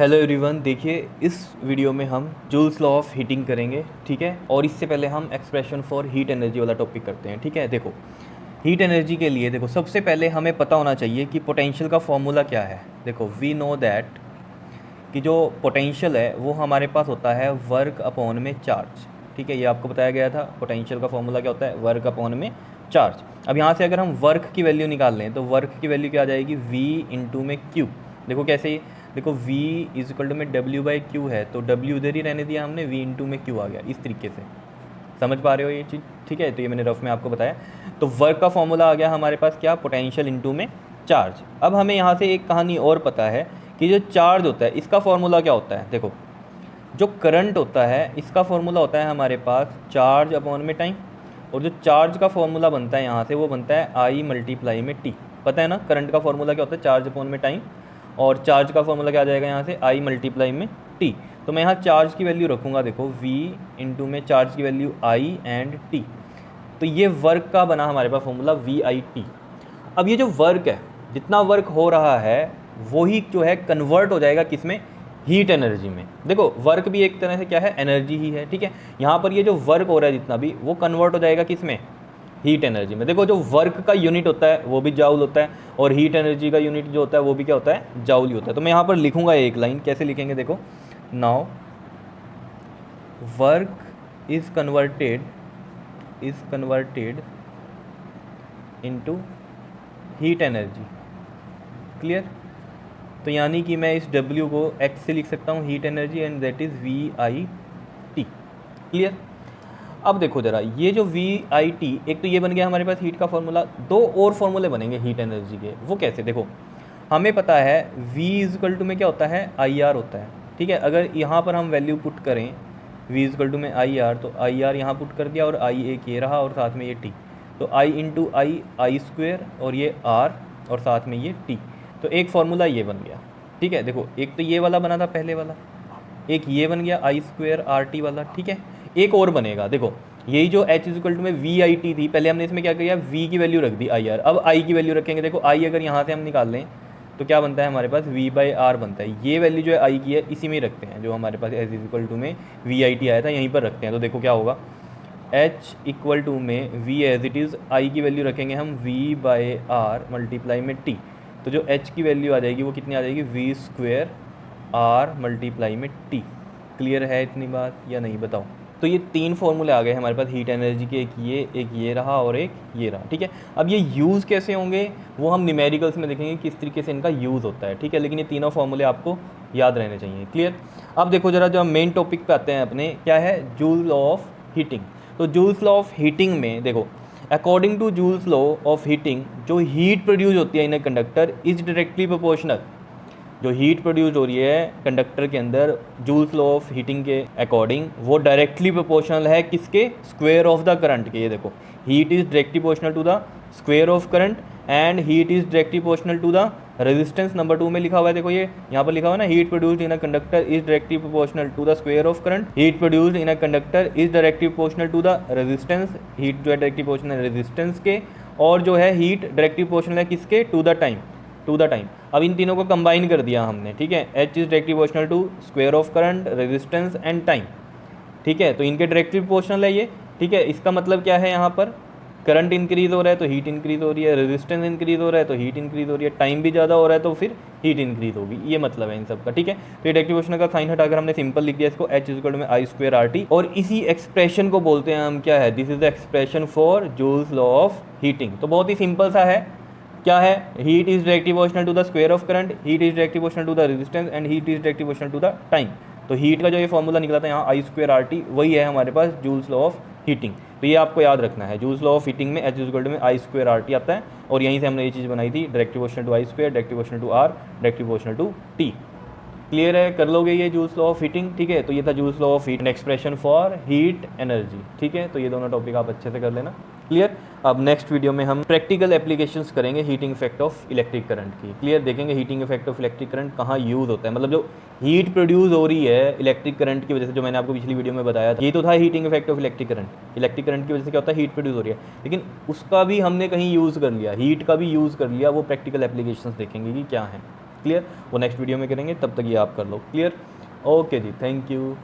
Hello everyone, देखिए इस video में हम जूल्स लॉ ऑफ हीटिंग करेंगे, ठीक है। और इससे पहले हम एक्सप्रेशन फॉर हीट एनर्जी वाला टॉपिक करते हैं, ठीक है। देखो हीट एनर्जी के लिए देखो सबसे पहले हमें पता होना चाहिए कि पोटेंशियल का फॉर्मूला क्या है। देखो वी नो दैट कि जो पोटेंशियल है वो हमारे पास होता है वर्क अपॉन में चार्ज, ठीक है। ये आपको बताया गया था। पोटेंशियल का फॉर्मूला क्या होता है? वर्क अपॉन में चार्ज। अब यहाँ से अगर हम वर्क की वैल्यू निकाल लें तो वर्क की वैल्यू क्या आ जाएगी? V इंटू में Q। देखो कैसे, देखो V इज इक्वल टू में W/Q है, तो W इधर ही रहने दिया हमने, V इंटू में Q आ गया। इस तरीके से समझ पा रहे हो ये चीज़, ठीक है। तो ये मैंने रफ में आपको बताया। तो वर्क का फॉर्मूला आ गया हमारे पास क्या? पोटेंशियल इंटू में चार्ज। अब हमें यहाँ से एक कहानी और पता है कि जो चार्ज होता है इसका फॉर्मूला क्या होता है। देखो जो करंट होता है इसका फॉर्मूला होता है हमारे पास चार्ज अपॉन में टाइम, और जो चार्ज का फॉर्मूला बनता है यहाँ से वो बनता है I मल्टीप्लाई में T। पता है ना करंट का फॉर्मूला क्या होता है? चार्ज अपॉन में टाइम। और चार्ज का फॉर्मूला क्या आ जाएगा यहाँ से? I मल्टीप्लाई में T। तो मैं यहाँ चार्ज की वैल्यू रखूँगा, देखो V इंटू में चार्ज की वैल्यू I एंड T। तो ये वर्क का बना हमारे पास फॉर्मूला VIT। अब ये जो वर्क है, जितना वर्क हो रहा है वही जो है कन्वर्ट हो जाएगा किस में? हीट एनर्जी में। देखो वर्क भी एक तरह से क्या है? एनर्जी ही है, ठीक है। यहाँ पर ये जो वर्क हो रहा है जितना भी, वो कन्वर्ट हो जाएगा किस में? हीट एनर्जी में। देखो जो वर्क का यूनिट होता है वो भी जाउल होता है, और हीट एनर्जी का यूनिट जो होता है वो भी क्या होता है? जाउल ही होता है। तो मैं यहाँ पर लिखूंगा एक लाइन, कैसे लिखेंगे देखो, now work is converted into heat energy. Clear? तो यानी कि मैं इस W को H से लिख सकता हूँ heat energy, and that is VIT। Clear? अब देखो जरा, ये जो VIT, एक तो ये बन गया हमारे पास हीट का फॉर्मूला। दो और फॉर्मूले बनेंगे हीट एनर्जी के, वो कैसे? देखो हमें पता है V इज इक्वल टू में क्या होता है? IR होता है, ठीक है। अगर यहाँ पर हम वैल्यू पुट करें V इज इक्वल टू में IR, तो IR यहाँ पुट कर दिया, और I एक ये रहा, और साथ में ये T। तो I इंटू I स्क्वेयर, और ये R, और साथ में ये T। तो एक फार्मूला ये बन गया, ठीक है। देखो एक तो ये वाला बना था पहले वाला, एक ये बन गया I स्क्वेयर RT वाला, ठीक है। एक और बनेगा, देखो यही जो H इज इक्वल टू में VIT थी, पहले हमने इसमें क्या किया? V की वैल्यू रख दी IR। अब I की वैल्यू रखेंगे। देखो I अगर यहाँ से हम निकाल लें तो क्या बनता है हमारे पास? V/R बनता है। ये वैल्यू जो है I की है इसी में ही रखते हैं, जो हमारे पास H इज इक्वल टू में VIT आया था यहीं पर रखते हैं। तो देखो क्या होगा, H इक्वल टू में V as it is, I की वैल्यू रखेंगे हम V/R मल्टीप्लाई में T। तो जो H की वैल्यू आ जाएगी वो कितनी आ जाएगी? V स्क्वेयर R मल्टीप्लाई में T। क्लियर है इतनी बात या नहीं, बताओ। तो ये तीन फॉर्मूले आ गए हमारे पास हीट एनर्जी के, एक ये रहा और एक ये रहा, ठीक है। अब ये यूज़ कैसे होंगे वो हम न्यूमेरिकल्स में देखेंगे किस तरीके से इनका यूज़ होता है, ठीक है। लेकिन ये तीनों फॉर्मूले आपको याद रहने चाहिए। क्लियर? अब देखो जरा, जो मेन टॉपिक पे आते हैं अपने, क्या है? Joule law of heating. तो जूल्स लॉ ऑफ हीटिंग में देखो, according to Joule's law of heating, जो हीट प्रोड्यूस होती है in a conductor is directly proportional. जो हीट प्रोड्यूस हो रही है कंडक्टर के अंदर जूल्स लॉ ऑफ हीटिंग के अकॉर्डिंग, वो डायरेक्टली प्रोपोर्शनल है किसके? स्क्वायर ऑफ द करंट के। ये देखो heat is directly proportional to the square of current, and heat is directly proportional to the resistance. Number 2 में लिखा हुआ है, देखो ये यहाँ पर लिखा हुआ है ना, heat produced in a conductor is directly proportional to the square of current. Heat produced in a conductor is directly proportional to the resistance. Heat जो है डायरेक्टली प्रोपोर्शनल है रेजिस्टेंस के, और जो है हीट डायरेक्टली प्रोपोर्शनल है किसके? To the time. अब इन तीनों को कंबाइन कर दिया हमने, ठीक है। H is directly proportional to square of current, resistance and time, ठीक है। तो इनके डायरेक्टली प्रोपोर्शनल है ये, ठीक है। इसका मतलब क्या है? यहाँ पर करंट इंक्रीज हो रहा है तो हीट इंक्रीज हो रही है, रेजिस्टेंस इंक्रीज हो रहा है तो हीट इंक्रीज हो रही है, टाइम भी ज़्यादा हो रहा है तो फिर हीट इंक्रीज होगी। ये मतलब है इन सब का, ठीक है। तो ये डायरेक्टली प्रोपोर्शनल का साइन हटाकर हमने सिंपल लिख दिया इसको, H इज इक्वल टू में I स्क्वायर RT। और इसी एक्सप्रेशन को बोलते हैं हम, क्या है? This is the expression for Joule's law of heating. तो बहुत ही सिंपल सा है, क्या है? Heat is directly proportional to the square of current, heat is directly proportional to the resistance, and heat is directly proportional to the time. तो heat का जो ये फॉर्मूला निकला था यहाँ I स्क्वायर RT, वही है हमारे पास जूल्स लॉ ऑफ हीटिंग। तो ये आपको याद रखना है, जूल्स लॉ ऑफ हीटिंग में H इज इक्वल टू में I स्क्वायर RT आता है, और यहीं से हमने ये चीज़ बनाई थी, directly proportional to I square, directly proportional to R, directly proportional to T। Clear है? कर लोगे ये जूल्स लॉ ऑफ हीटिंग, ठीक है। तो ये था joules law of heat, expression for heat energy, ठीक है। तो ये दोनों टॉपिक आप अच्छे से कर लेना। क्लियर? अब नेक्स्ट वीडियो में हम प्रैक्टिकल एप्लीकेशंस करेंगे heating effect of electric current की। क्लियर? देखेंगे heating effect of electric current कहाँ यूज़ होता है, मतलब जो हीट प्रोड्यूस हो रही है इलेक्ट्रिक करंट की वजह से, जो मैंने आपको पिछली वीडियो में बताया था, ये तो था heating effect of electric current. Electric current की वजह से क्या होता है? हीट प्रोड्यूस हो रही है, लेकिन उसका भी हमने कहीं यूज़ कर लिया, हीट का भी यूज़ कर लिया, वो प्रैक्टिकल एप्लीकेशंस देखेंगे कि क्या है। क्लियर, वो नेक्स्ट वीडियो में करेंगे, तब तक ये आप कर लो। Clear, okay ji, thank you.